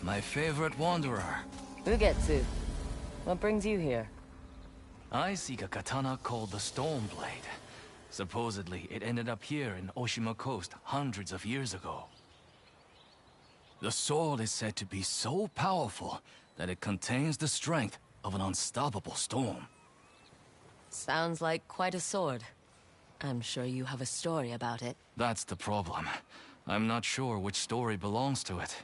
my favorite wanderer. Ugetsu, what brings you here? I seek a katana called the Stormblade. Supposedly, it ended up here in Oshima Coast hundreds of years ago. The sword is said to be so powerful that it contains the strength of an unstoppable storm. Sounds like quite a sword. I'm sure you have a story about it. That's the problem. I'm not sure which story belongs to it.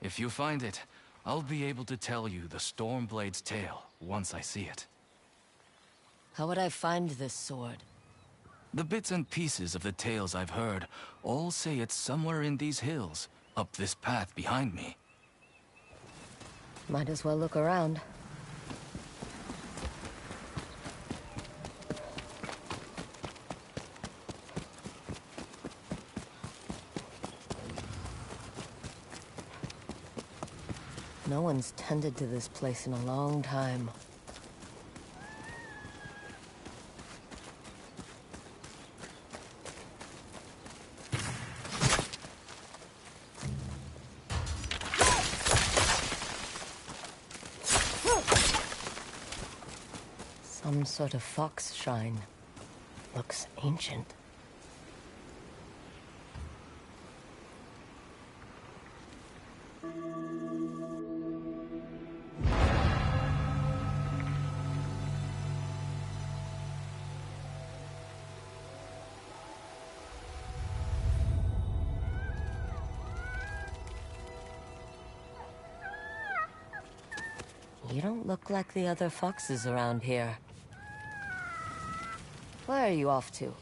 If you find it, I'll be able to tell you the Stormblade's tale once I see it. How would I find this sword? The bits and pieces of the tales I've heard all say it's somewhere in these hills, up this path behind me. Might as well look around. No one's tended to this place in a long time. Some sort of fox shrine. Looks ancient. You don't look like the other foxes around here. Where are you off to?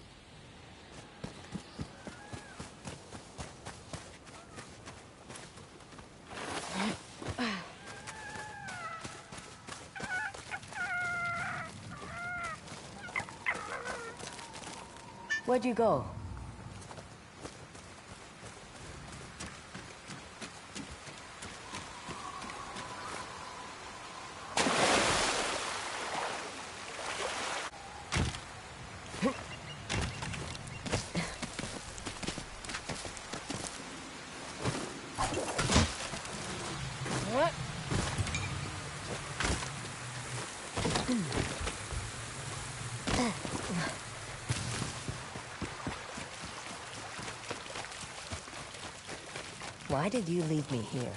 Where'd you go? Why did you leave me here?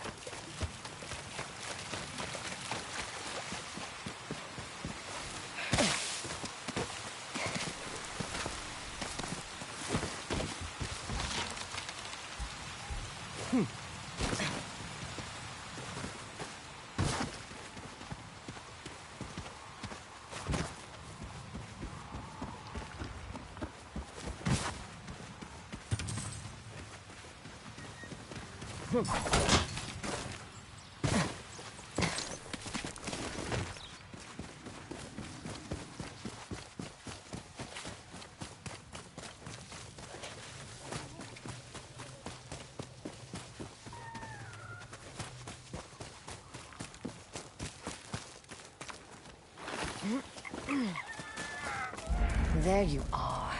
There you are.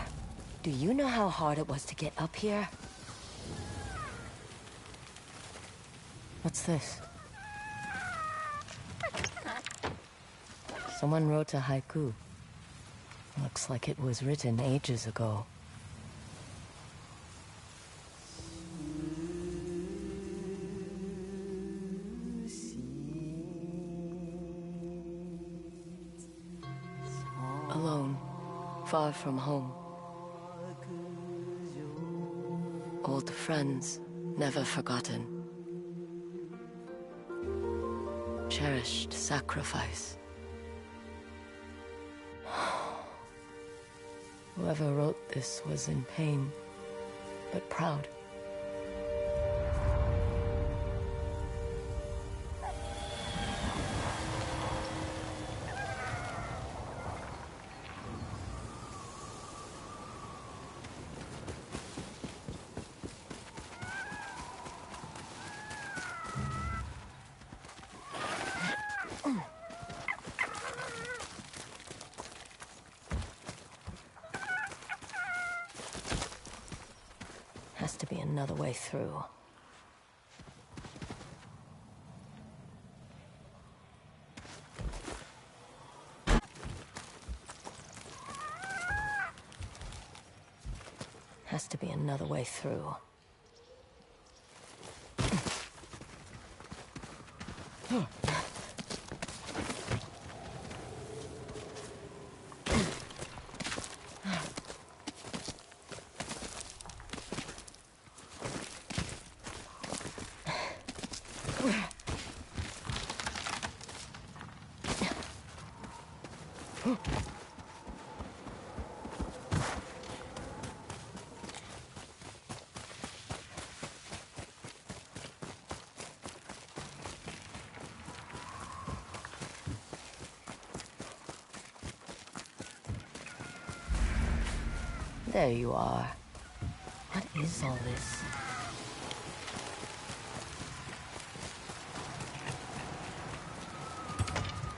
Do you know how hard it was to get up here? What's this? Someone wrote a haiku. Looks like it was written ages ago. Alone, far from home. Old friends, never forgotten. Cherished sacrifice. Whoever wrote this was in pain, but proud. Has to be another way through. has to be another way through. There you are. What is all this?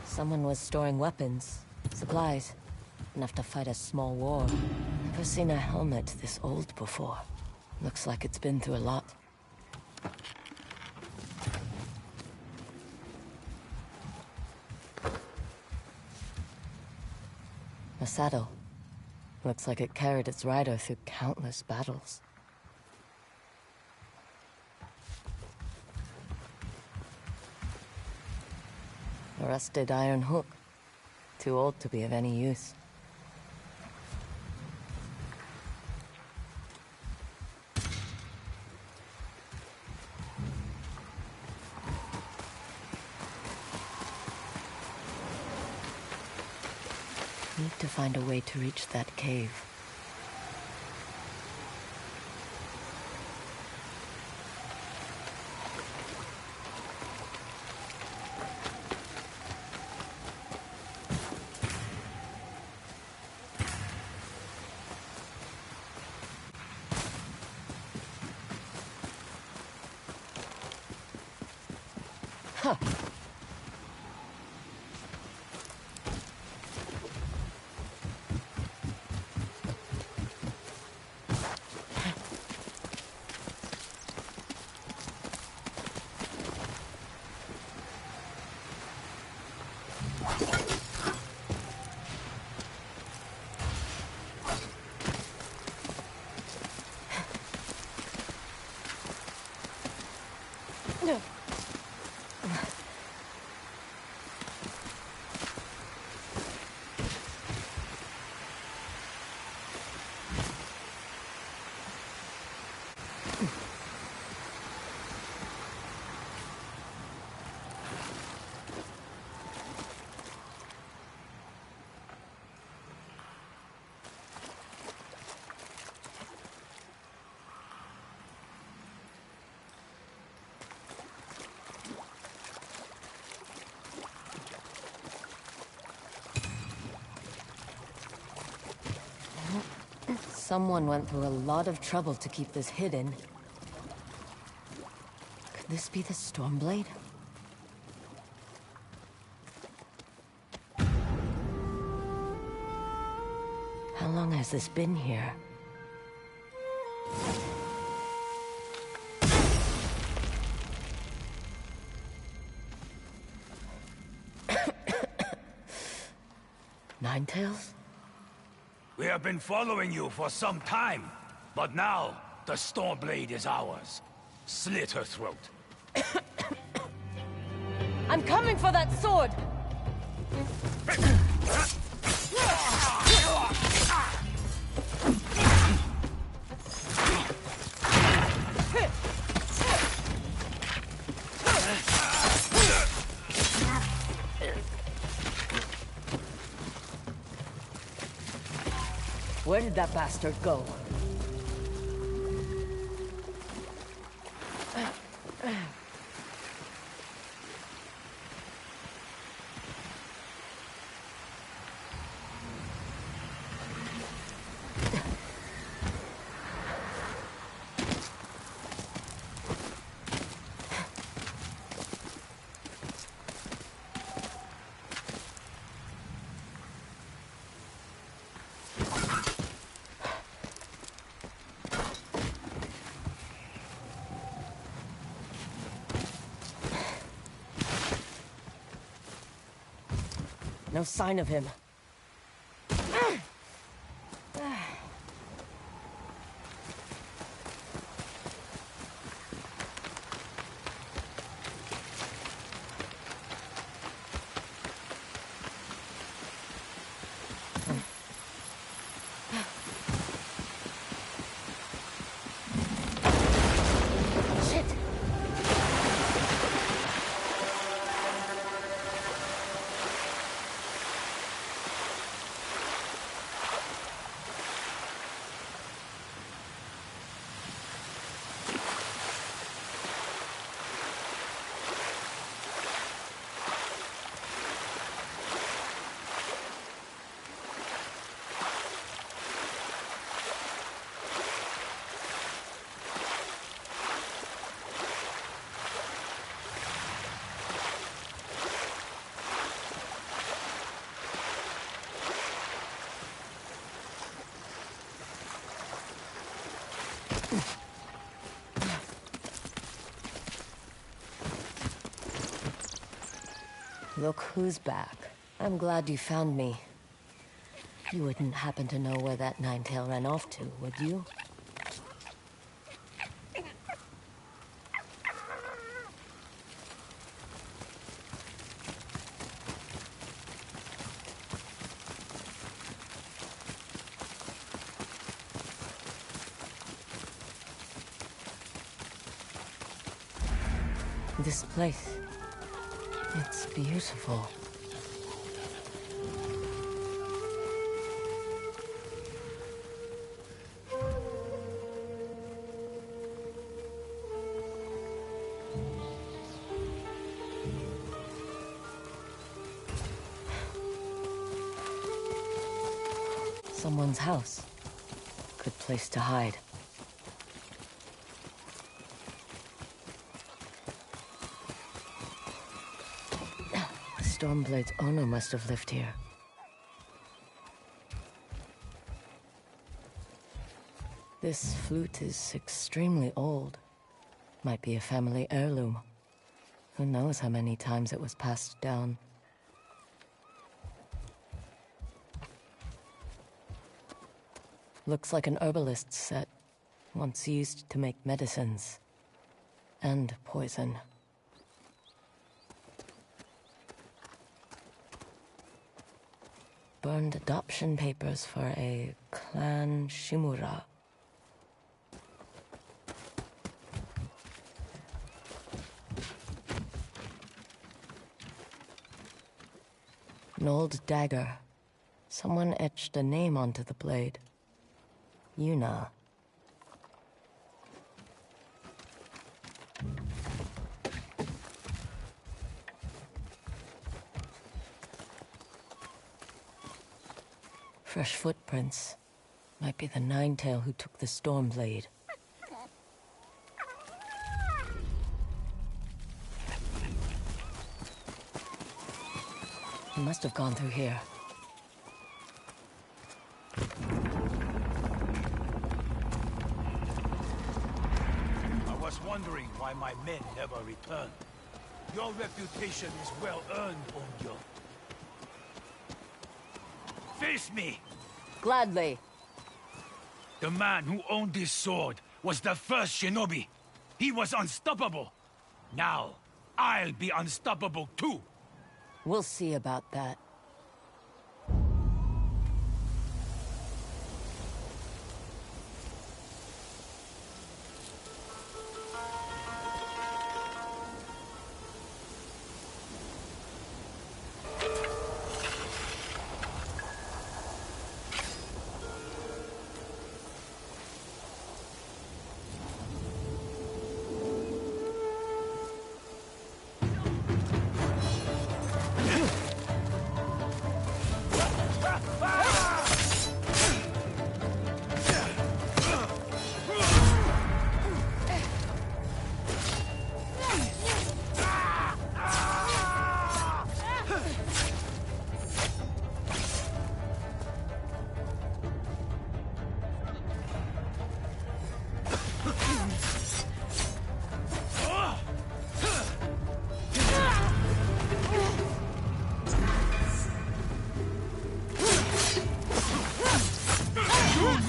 Someone was storing weapons, supplies, enough to fight a small war. Never seen a helmet this old before. Looks like it's been through a lot. A saddle. Looks like it carried its rider through countless battles. A rusted iron hook. Too old to be of any use. Need to find a way to reach that cave. Huh. Someone went through a lot of trouble to keep this hidden. Could this be the Stormblade? How long has this been here? Ninetales? We have been following you for some time, but now the Stormblade is ours. Slit her throat. I'm coming for that sword! Where did that bastard go? No sign of him. Look who's back. I'm glad you found me. You wouldn't happen to know where that nine-tail ran off to, would you? This place, it's beautiful. Someone's house. Good place to hide. Stormblade's owner must have lived here. This flute is extremely old. Might be a family heirloom. Who knows how many times it was passed down. Looks like an herbalist's set, once used to make medicines. And poison. Burned adoption papers for a clan Shimura. An old dagger. Someone etched a name onto the blade. Yuna. Fresh footprints. Might be the nine-tail who took the Stormblade. He must have gone through here. I was wondering why my men never returned. Your reputation is well earned, Onyo. Face me! Gladly. The man who owned this sword was the first shinobi. He was unstoppable. Now, I'll be unstoppable too. We'll see about that.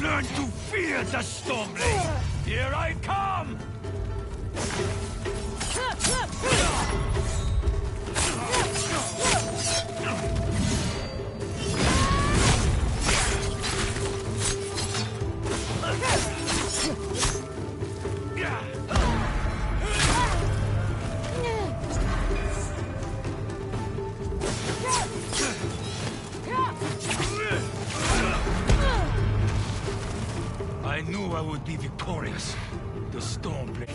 Learn to fear the Stormblade! Here I come! I knew I would be victorious. The Stormblade.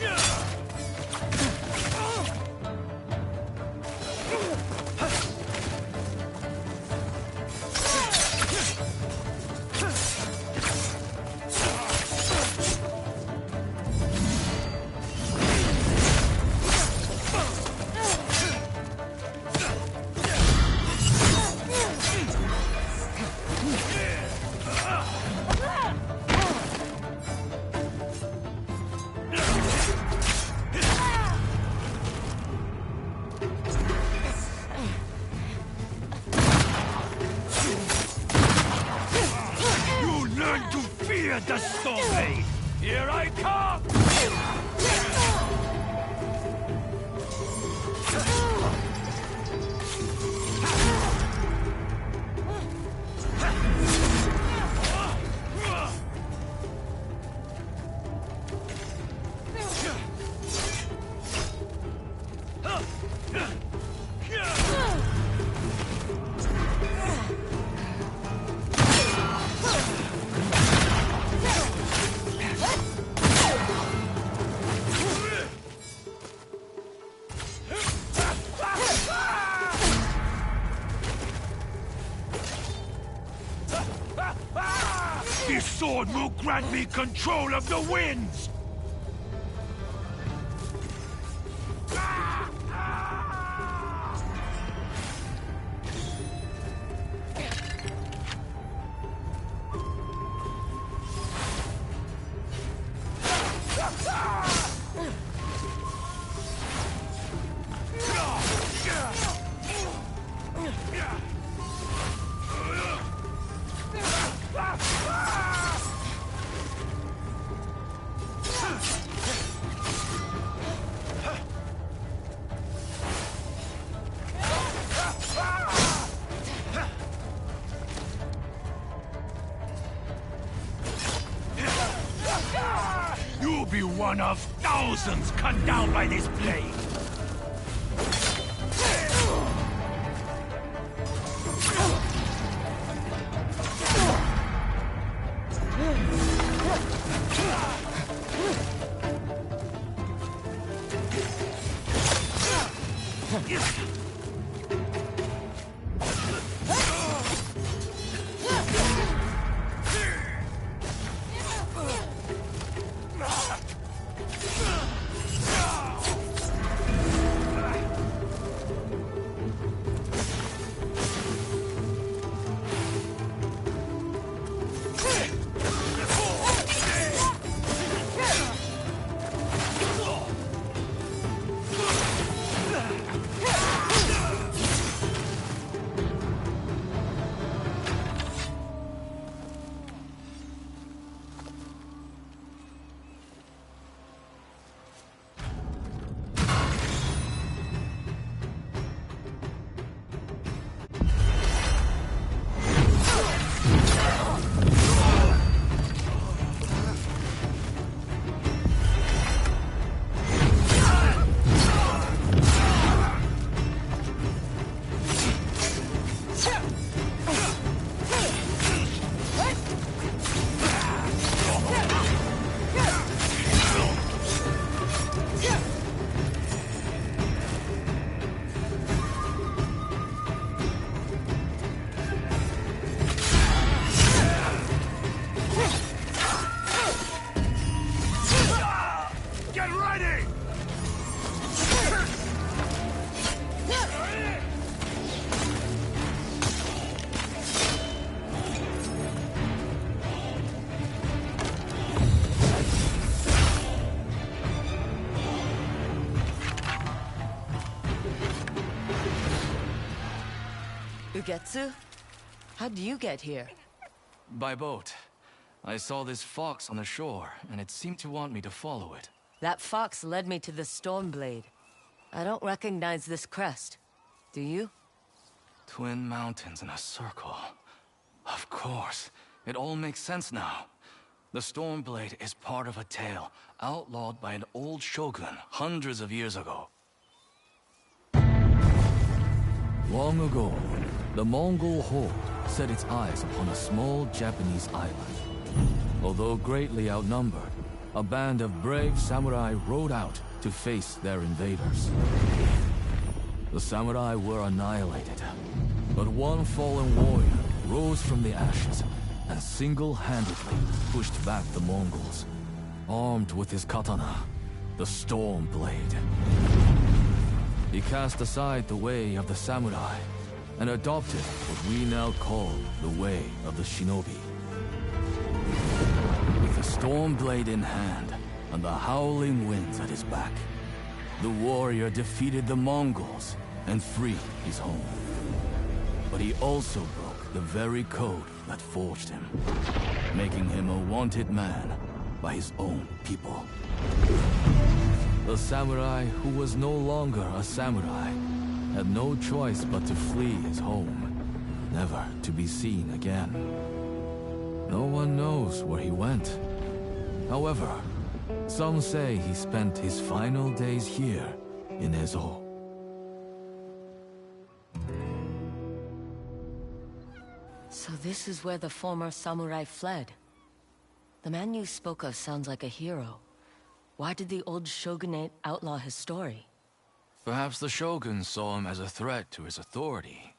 This sword will grant me control of the winds! You'll be one of thousands cut down by this blade! Ugetsu? How'd you get here? By boat. I saw this fox on the shore, and it seemed to want me to follow it. That fox led me to the Stormblade. I don't recognize this crest. Do you? Twin mountains in a circle. Of course. It all makes sense now. The Stormblade is part of a tale outlawed by an old shogun hundreds of years ago. Long ago, the Mongol horde set its eyes upon a small Japanese island. Although greatly outnumbered, a band of brave samurai rode out to face their invaders. The samurai were annihilated, but one fallen warrior rose from the ashes and single-handedly pushed back the Mongols, armed with his katana, the Stormblade. He cast aside the way of the samurai and adopted what we now call the way of the shinobi. With the Stormblade in hand and the howling winds at his back, the warrior defeated the Mongols and freed his home. But he also broke the very code that forged him, making him a wanted man by his own people. The samurai who was no longer a samurai had no choice but to flee his home, never to be seen again. No one knows where he went. However, some say he spent his final days here in Ezo. So this is where the former samurai fled. The man you spoke of sounds like a hero. Why did the old shogunate outlaw his story? Perhaps the shogun saw him as a threat to his authority.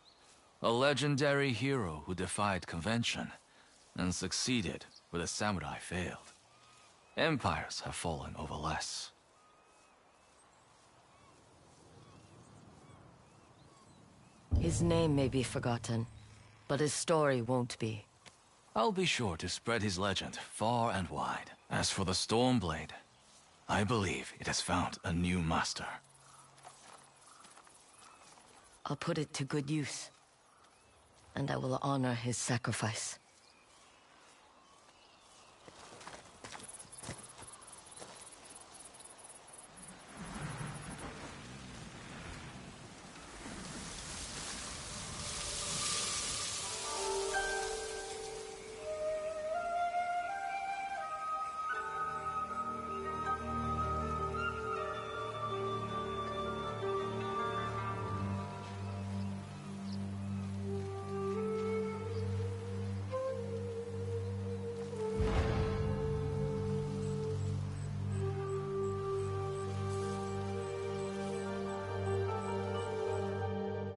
A legendary hero who defied convention and succeeded where the samurai failed. Empires have fallen over less. His name may be forgotten, but his story won't be. I'll be sure to spread his legend far and wide. As for the Stormblade, I believe it has found a new master. I'll put it to good use. And I will honor his sacrifice.